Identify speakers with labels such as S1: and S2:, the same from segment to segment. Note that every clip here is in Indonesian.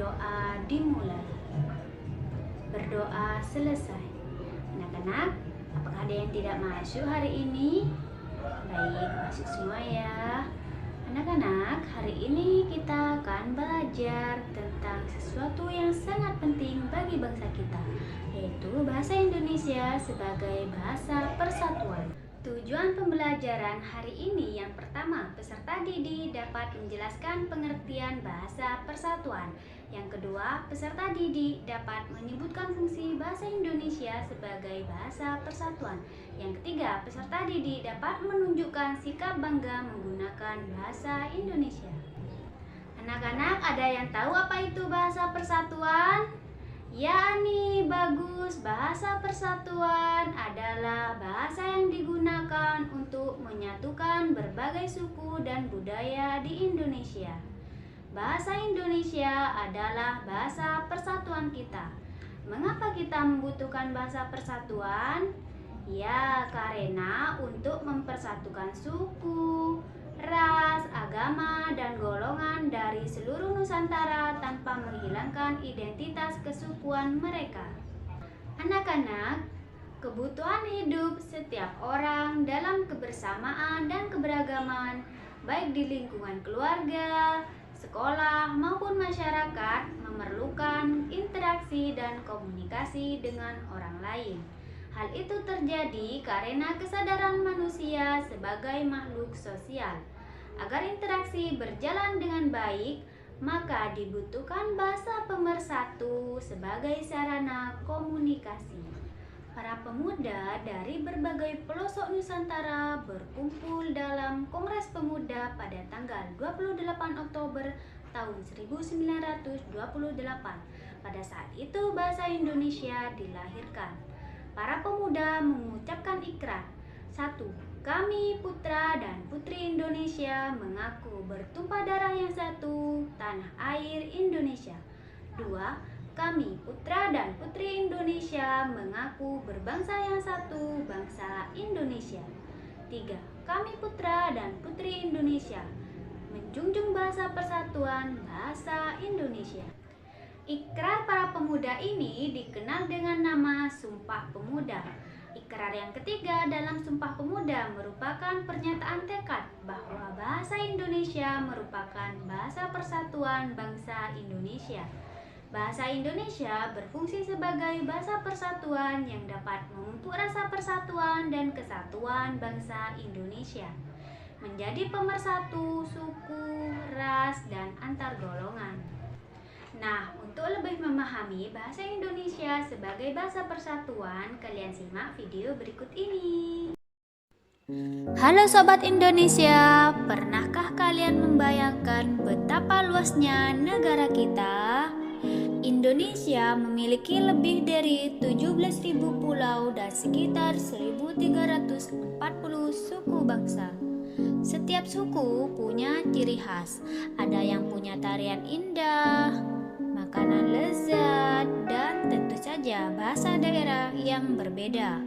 S1: berdoa dimulai. Berdoa selesai. Anak-anak, apakah ada yang tidak masuk hari ini? Baik, masuk semua ya. Anak-anak, hari ini kita akan belajar tentang sesuatu yang sangat penting bagi bangsa kita, yaitu bahasa Indonesia sebagai bahasa persatuan. Tujuan pembelajaran hari ini yang pertama, peserta didik dapat menjelaskan pengertian bahasa persatuan. Yang kedua, peserta didik dapat menyebutkan fungsi bahasa Indonesia sebagai bahasa persatuan. Yang ketiga, peserta didik dapat menunjukkan sikap bangga menggunakan bahasa Indonesia. Anak-anak, ada yang tahu apa itu bahasa persatuan? Ya nih, bagus. Bahasa persatuan adalah bahasa yang digunakan untuk menyatukan berbagai suku dan budaya di Indonesia. Bahasa Indonesia adalah bahasa persatuan kita. Mengapa kita membutuhkan bahasa persatuan? Ya, karena untuk mempersatukan suku, ras, agama, dan golongan dari seluruh Nusantara tanpa menghilangkan identitas kesukuan mereka. Anak-anak, kebutuhan hidup setiap orang dalam kebersamaan dan keberagaman, baik di lingkungan keluarga, sekolah, maupun masyarakat, memerlukan interaksi dan komunikasi dengan orang lain. Hal itu terjadi karena kesadaran manusia sebagai makhluk sosial. Agar interaksi berjalan dengan baik, maka dibutuhkan bahasa pemersatu sebagai sarana komunikasi. Para pemuda dari berbagai pelosok Nusantara berkumpul dalam Kongres Pemuda pada tanggal 28 Oktober tahun 1928. Pada saat itu bahasa Indonesia dilahirkan. Para pemuda mengucapkan ikrar. 1. Kami putra dan putri Indonesia mengaku bertumpah darah yang satu, tanah air Indonesia. 2. Kami putra dan putri Indonesia mengaku berbangsa yang satu, bangsa Indonesia. 3. Kami putra dan putri Indonesia menjunjung bahasa persatuan, bahasa Indonesia. Ikrar para pemuda ini dikenal dengan nama Sumpah Pemuda. Ikrar yang ketiga dalam Sumpah Pemuda merupakan pernyataan tekad bahwa bahasa Indonesia merupakan bahasa persatuan bangsa Indonesia. Bahasa Indonesia berfungsi sebagai bahasa persatuan yang dapat memupuk rasa persatuan dan kesatuan bangsa Indonesia, menjadi pemersatu suku, ras, dan antar golongan. Nah, untuk lebih memahami bahasa Indonesia sebagai bahasa persatuan, kalian simak video berikut ini. Halo Sobat Indonesia, pernahkah kalian membayangkan betapa luasnya negara kita? Indonesia memiliki lebih dari 17.000 pulau dan sekitar 1.340 suku bangsa. Setiap suku punya ciri khas, ada yang punya tarian indah, makanan lezat, dan tentu saja bahasa daerah yang berbeda.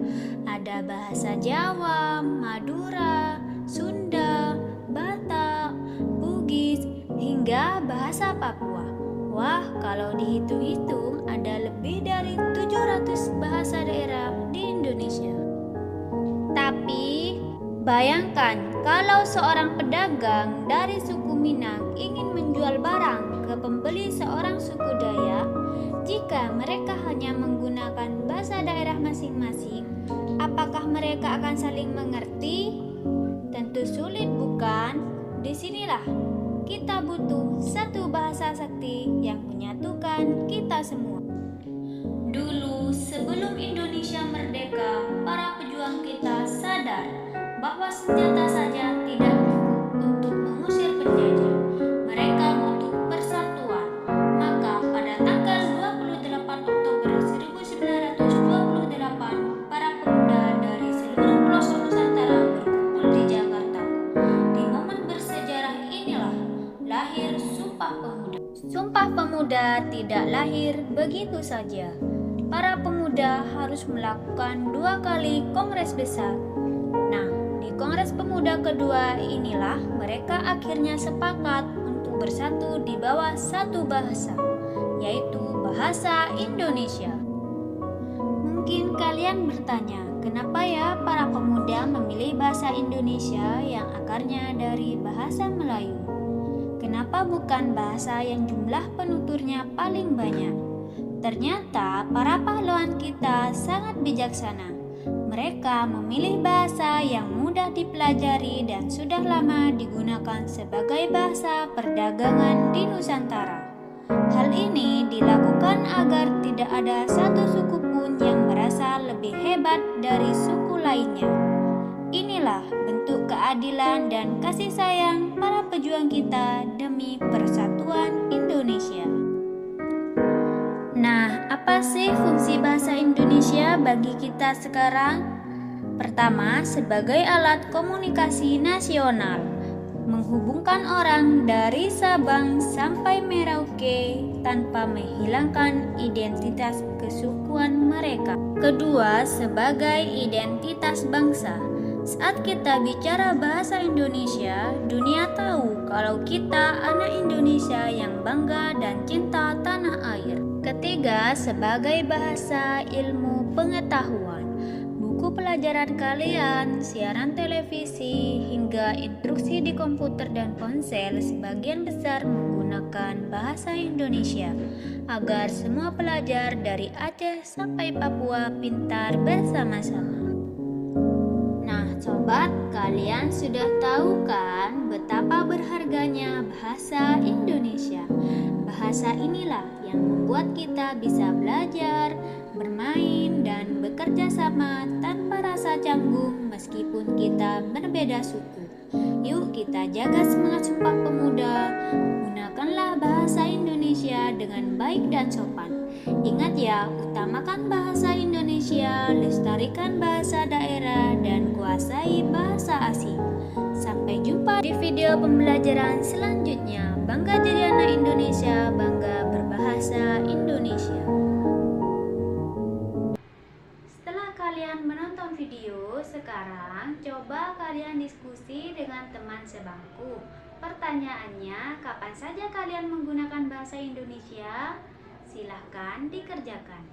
S1: Ada bahasa Jawa, Madura, Sunda, Batak, Bugis, hingga bahasa Papua. Wah, kalau dihitung-hitung ada lebih dari 700 bahasa daerah di Indonesia. Tapi, bayangkan kalau seorang pedagang dari suku Minang ingin menjual barang ke pembeli seorang suku Dayak, jika mereka hanya menggunakan bahasa daerah masing-masing, apakah mereka akan saling mengerti? Tentu sulit, bukan? Disinilah kita butuh satu bahasa sakti yang menyatukan kita semua. Dulu, sebelum Indonesia merdeka, para pejuang kita sadar bahwa senjata saja tidak cukup untuk mengusir penjajah. Mereka butuh persatuan. Maka pada tanggal 28 Oktober 1928, para pemuda dari seluruh pelosok Nusantara berkumpul di Jakarta. Di momen bersejarah inilah lahir Sumpah Pemuda. Sumpah Pemuda tidak lahir begitu saja. Para pemuda harus melakukan 2 kali kongres besar. Nah, di Kongres Pemuda kedua inilah mereka akhirnya sepakat untuk bersatu di bawah satu bahasa, yaitu bahasa Indonesia. Mungkin kalian bertanya, kenapa ya para pemuda memilih bahasa Indonesia yang akarnya dari bahasa Melayu? Kenapa bukan bahasa yang jumlah penuturnya paling banyak? Ternyata para pahlawan kita sangat bijaksana. Mereka memilih bahasa yang mudah dipelajari dan sudah lama digunakan sebagai bahasa perdagangan di Nusantara. Hal ini dilakukan agar tidak ada satu suku pun yang merasa lebih hebat dari suku lainnya. Inilah bentuk keadilan dan kasih sayang para pejuang kita demi persatuan Indonesia. Nah, apa sih fungsi bahasa Indonesia bagi kita sekarang? Pertama, sebagai alat komunikasi nasional, menghubungkan orang dari Sabang sampai Merauke tanpa menghilangkan identitas kesukuan mereka. Kedua, sebagai identitas bangsa. Saat kita bicara bahasa Indonesia, dunia tahu kalau kita anak Indonesia yang bangga dan cinta tanah air. Ketiga, sebagai bahasa ilmu pengetahuan. Buku pelajaran kalian, siaran televisi, hingga instruksi di komputer dan ponsel sebagian besar menggunakan bahasa Indonesia agar semua pelajar dari Aceh sampai Papua pintar bersama-sama. Nah, sobat, kalian sudah tahu kan betapa berharganya bahasa Indonesia? Bahasa inilah yang membuat kita bisa belajar, bermain, dan bekerja sama tanpa rasa canggung meskipun kita berbeda suku. Yuk kita jaga semangat Sumpah Pemuda, gunakanlah bahasa Indonesia dengan baik dan sopan. Ingat ya, utamakan bahasa Indonesia, lestarikan bahasa daerah, dan kuasai bahasa asing. Sampai jumpa di video pembelajaran selanjutnya. Bangga jadi anak Indonesia, bangga berbahasa Indonesia. Setelah kalian menonton video, sekarang coba kalian diskusi dengan teman sebangku. Pertanyaannya, kapan saja kalian menggunakan bahasa Indonesia? Silahkan dikerjakan.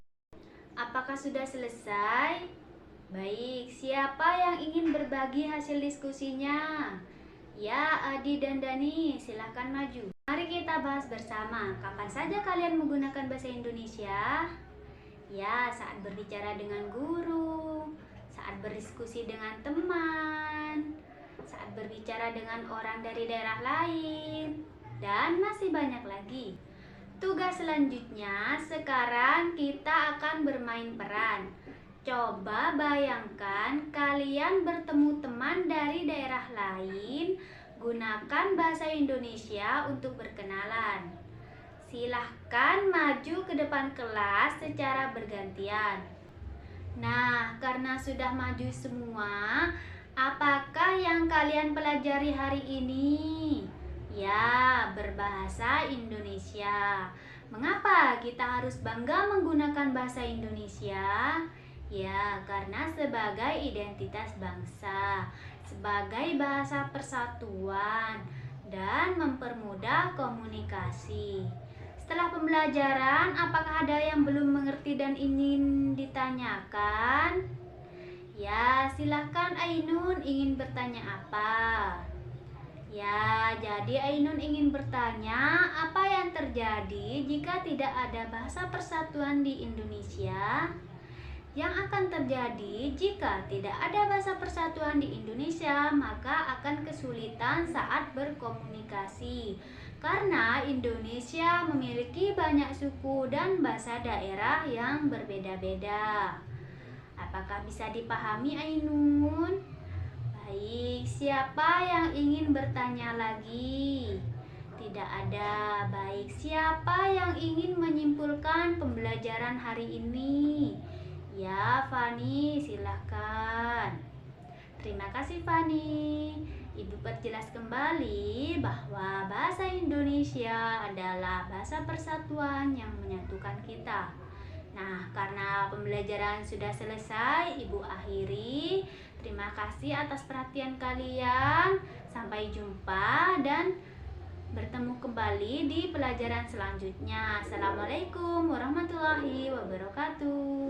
S1: Apakah sudah selesai? Baik, siapa yang ingin berbagi hasil diskusinya? Ya, Adi dan Dani, silahkan maju. Mari kita bahas bersama, kapan saja kalian menggunakan bahasa Indonesia? Ya, saat berbicara dengan guru, saat berdiskusi dengan teman, saat berbicara dengan orang dari daerah lain, dan masih banyak lagi. Tugas selanjutnya, sekarang kita akan bermain peran. Coba bayangkan kalian bertemu teman dari daerah lain, gunakan bahasa Indonesia untuk berkenalan. Silahkan maju ke depan kelas secara bergantian. Nah, karena sudah maju semua, apakah yang kalian pelajari hari ini? Ya, berbahasa Indonesia. Mengapa kita harus bangga menggunakan bahasa Indonesia? Ya, karena sebagai identitas bangsa, sebagai bahasa persatuan, dan mempermudah komunikasi. Setelah pembelajaran, apakah ada yang belum mengerti dan ingin ditanyakan? Ya, silahkan Ainun ingin bertanya apa? Ya, jadi Ainun ingin bertanya, apa yang terjadi jika tidak ada bahasa persatuan di Indonesia? Yang akan terjadi jika tidak ada bahasa persatuan di Indonesia, maka akan kesulitan saat berkomunikasi. Karena Indonesia memiliki banyak suku dan bahasa daerah yang berbeda-beda. Apakah bisa dipahami, Ainun? Baik, siapa yang ingin bertanya lagi? Tidak ada. Baik, siapa yang ingin menyimpulkan pembelajaran hari ini? Ya, Fani, silahkan. Terima kasih, Fani. Ibu perjelas kembali bahwa bahasa Indonesia adalah bahasa persatuan yang menyatukan kita. Nah, karena pembelajaran sudah selesai, Ibu akhiri. Terima kasih atas perhatian kalian. Sampai jumpa dan bertemu kembali di pelajaran selanjutnya. Assalamualaikum warahmatullahi wabarakatuh.